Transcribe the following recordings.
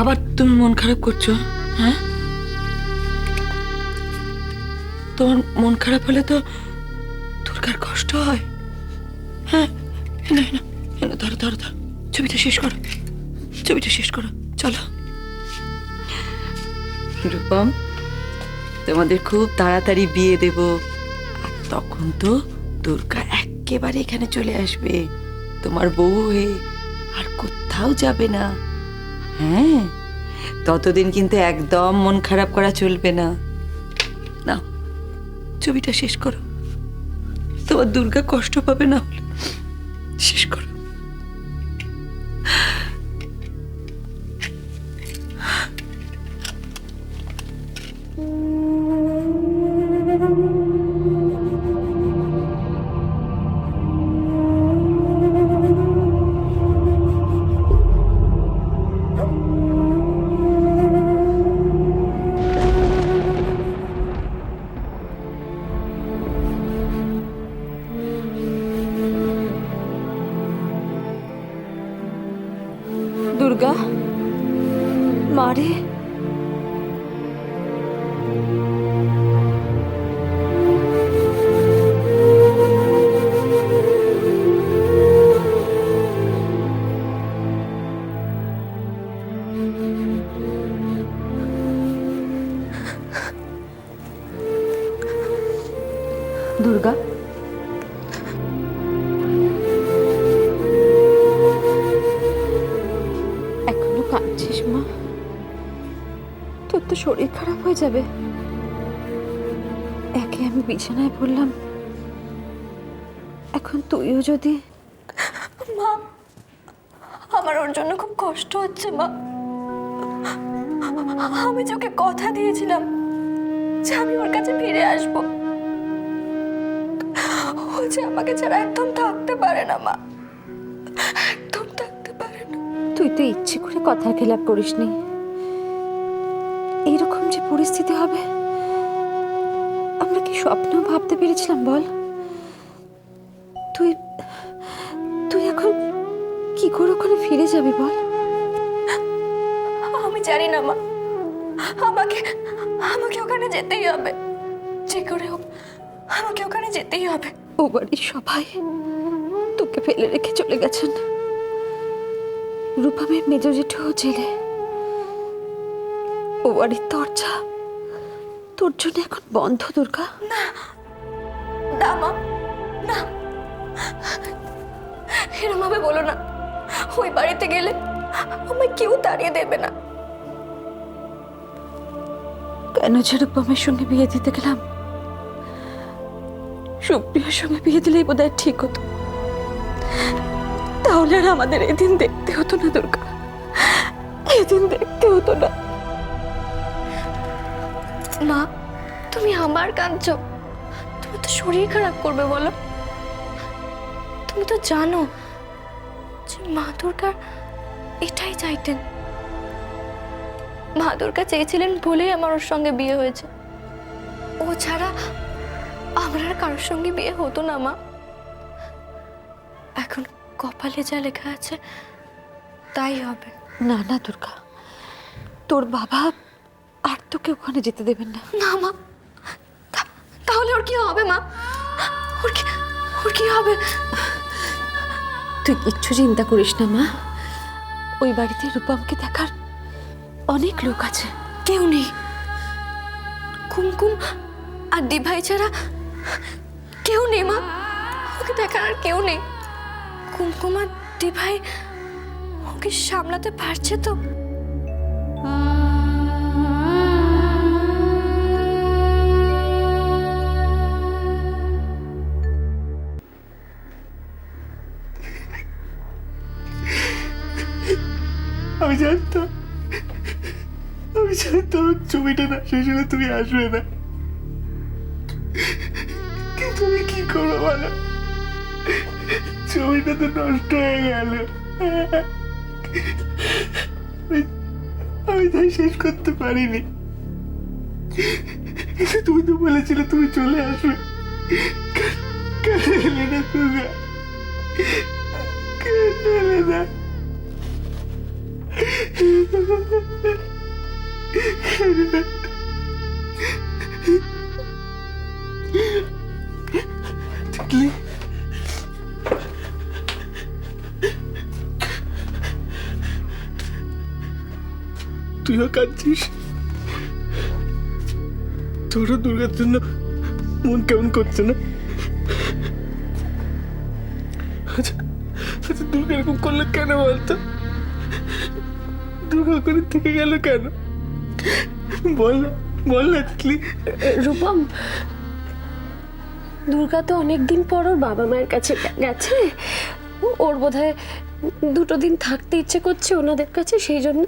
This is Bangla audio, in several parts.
আবার তুমি মন খারাপ করছো? হ্যাঁ, তোমার মন খারাপ হলে তো দুর্গার কষ্ট হয়। হ্যাঁ, এনো এনো এনো, ধরো ধরো ধরো, ছবিটা শেষ করো, ছবিটা শেষ করো, চলো। রূপম, তোমাদের খুব তাড়াতাড়ি বিয়ে দেব, আর তখন তো দুর্গা একেবারে এখানে চলে আসবে তোমার বউ হয়ে, আর কোথাও যাবে না। হ্যাঁ, ততদিন কিন্তু একদম মন খারাপ করা চলবে না। নাও, ছবিটা শেষ করো, তোমার দুর্গা কষ্ট পাবে না হলে। শেষ করো। দুর্গা, মারে, দুর্গা, এখনো কাঁদছিস মা? তোর তো শরীর খারাপ হয়ে যাবে। একে আমি বিছানায় পড়লাম, এখন তুইও যদি। মা, আমার ওর জন্য খুব কষ্ট হচ্ছে মা। আমি যে ওকে কথা দিয়েছিলাম যে আমি ওর কাছে ফিরে আসবো, ও যে আমাকে ছাড়া একদম থাকতে পারে না মা, একদম থাকতে পারে না। তুই তো ইচ্ছে করে কথার খেলাপ করিসনি। এইরকম যে পরিস্থিতি হবে আমরা কি স্বপ্নেও ভাবতে পেরেছিলাম বল? তুই তুই এখন কি করে ওখানে ফিরে যাবি বল? আমি জানি না মা, আমাকে আমাকে ওখানে যেতেই হবে, যে করে হোক আমাকে ওখানে যেতেই হবে। ও বাড়ির সবাই তোকে ফেলে রেখে চলে গেছেন। রূপমের মেজ জেঠু জেলে, ও বাড়ির দরজা তোর জন্য এখন বন্ধ। দুর্গা, না মা, না, এরম ভাবে বলো না। ওই বাড়িতে গেলে আমায় কেউ তাড়িয়ে দেবে না। কেন যে রূপমের সঙ্গে বিয়ে দিতে গেলাম? সুপ্রিয়ার সঙ্গে বিয়ে দিলেই বোধহয় ঠিক হতো, তাহলে আর আমাদের এদিন দেখতে হতো না। দুর্গা, এদিন দেখতে হতো না। মা, তুমি আমার কাঁদছো? তুমি তো শরীর খারাপ করবে বলো। তুমি তো জানো যে মা দুর্গার এটাই চাইতেন। মা দুর্গা চেয়েছিলেন বলেই আমার ওর সঙ্গে বিয়ে হয়েছে। ও ছাড়া আমার আর কারোর সঙ্গে বিয়ে হতো না মা। এখন কপালে যা লেখা আছে তাই হবে। না না দুর্গা, তোর বাবা আর তোকে ওখানে যেতে দেবেন না। না মা, তাহলে ওর কি হবে মা? ওর কি হবে? তুই কিচ্ছু চিন্তা করিস না মা। ওই বাড়িতে রূপমকে দেখার অনেক লোক আছে। কেউ নেই, কুমকুম আর দিভাই ছাড়া কেউ নেই মা। ওকে দেখার আর কেউ নেই। কুমকুম আর দিভাই ওকে সামলাতে পারছে তো? আমি জানতাম ছবিটা না শেষ হলে তুমি আসবে না, কিন্তু তুমি কি করো বলো? ছবিটা তো নষ্ট হয়ে গেল। আমি তাই শেষ করতে পারিনি, কিন্তু তুমি তো বলেছিলে তুমি চলে আসবে। কেন এলে না তুমি? কেন এলে না? জানি না। দেখলি তুইও কাঁদছিস, তোরও দুর্গার জন্য মন কেমন করছে না? আচ্ছা আচ্ছা, দুর্গা এরকম করলো কেন বলতো? দুর্গা করে থেকে গেল কেন? বল না, বল না তিতলি। রূপম, দুর্গা তো অনেকদিন পর ওর বাবা মায়ের কাছে গেছে, ওর বোধহয় 2 দিন থাকতে ইচ্ছে করছে ওনাদের কাছে, সেই জন্য।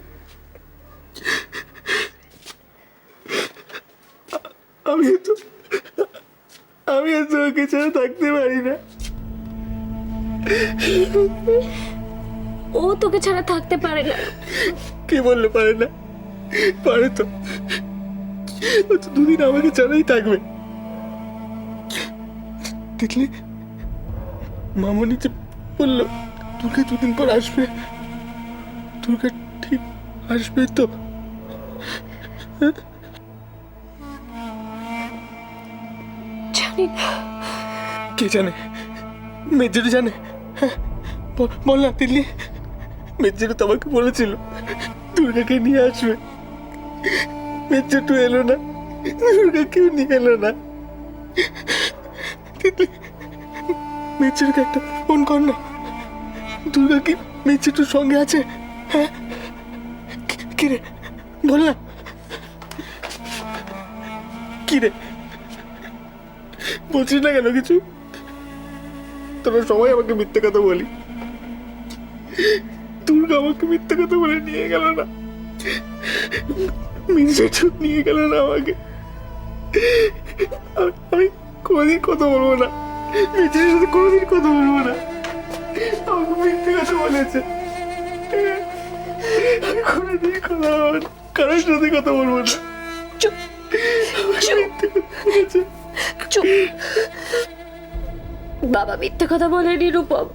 আমি আর তোকে ছাড়া থাকতে পারি না। ও তোকে ছাড়া থাকতে পারে না। কে বললে পারে না? পারে তো। ও তো 2 দিন আমাকে ছাড়াই থাকবে। দেখলি মামনি যে বললো দুর্গা 2 দিন পর আসবে, দুর্গা ঠিক আসবে তো? জানি না। কে জানে? মেজর জানে? হ্যাঁ, বল না দিল্লি। মেজর তো আমাকে বলেছিল দুর্গাকে নিয়ে আসবে। মেজর তো এলো না, দুর্গা কেউ নিয়ে এলো না। দিল্লি, মেজরকে একটা ফোন কর না। দুর্গা কি মেজর সঙ্গে আছে? হ্যাঁ, কি রে বল না। কি রে বলছিস না কেন কিছু? তোরা সবাই আমাকে মিথ্যে কথা বলি, দুর্গা আমাকে মিথ্যে কথা বলে নিয়ে গেল না, মির্জাচুপ নিয়ে গেল না আমাকে। আমি কোনোদিন কথা বলবো না, মির্জার সাথে কোনোদিন কথা বলবো না। আমাকে মিথ্যে কথা বলেছে, আমি কোনোদিন কথা বলবো না, কারোর সাথে কথা বলবো না। চুপ মিথ্যে কথা বলেছে। চুপ। বাবা মিথ্যে কথা বলেনি রূপম,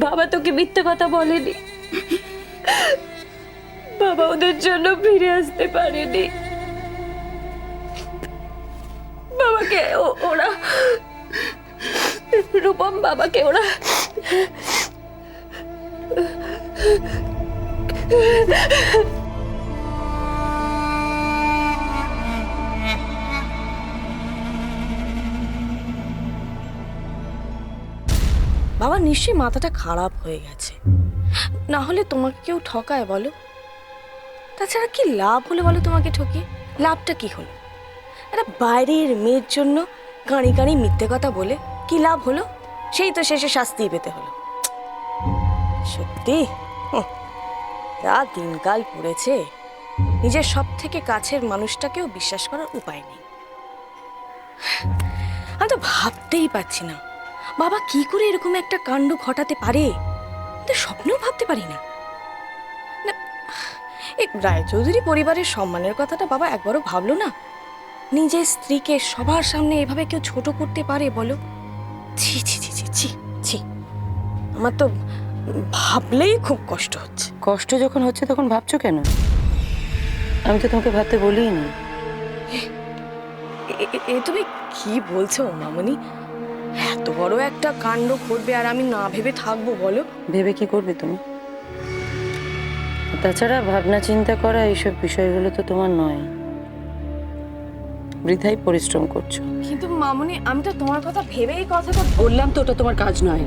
বাবা তোকে মিথ্যে কথা বলেনি। বাবা ওদের জন্য ফিরে আসতে পারেনি। বাবাকে ওরা রূপম, বাবাকে ওরা বাবা নিশ্চয়ই মাথাটা খারাপ হয়ে গেছে, না হলে তোমাকে কেউ ঠকায় বলো? তাছাড়া কি লাভ হলো বলো তোমাকে ঠকিয়ে? লাভটা কি হলো? একটা বাইরের মেয়ের জন্য কাঁড়ি কাঁড়ি মিথ্যে কথা বলে কি লাভ হলো? সেই তো শেষে শাস্তি পেতে হলো। সত্যি যা দিনকাল পড়েছে, নিজের সব থেকে কাছের মানুষটাকেও বিশ্বাস করার উপায় নেই। আমি তো ভাবতেই পারছি না বাবা কি করে এরকম একটা কাণ্ড ঘটাতে পারে, তো স্বপ্নেও ভাবতে পারি না। এই রায়চৌধুরী পরিবারের সম্মানের কথাটা বাবা একবারও ভাবলো না? নিজের স্ত্রীকে সবার সামনে এভাবে কেউ ছোট করতে পারে বলো? ছি ছি ছি ছি ছি ছি, আমার তো ভাবলেই খুব কষ্ট হচ্ছে। কষ্ট যখন হচ্ছে তখন ভাবছো কেন? আমি তো তোমাকে ভাবতে বলিনি। এ তুমি কি বলছো মামনি? এত বড় একটা কাণ্ড ঘটবে আর আমি না ভেবে থাকবো বলো? ভেবে কি করবে তুমি? তাছাড়া ভাবনা চিন্তা করা এইসব বিষয়গুলো তো তোমার নয়, বৃথাই পরিশ্রম করছো। কিন্তু মামনি আমি তো তোমার কথা ভেবেই কথাটা বললাম তো ওটা তোমার কাজ নয়।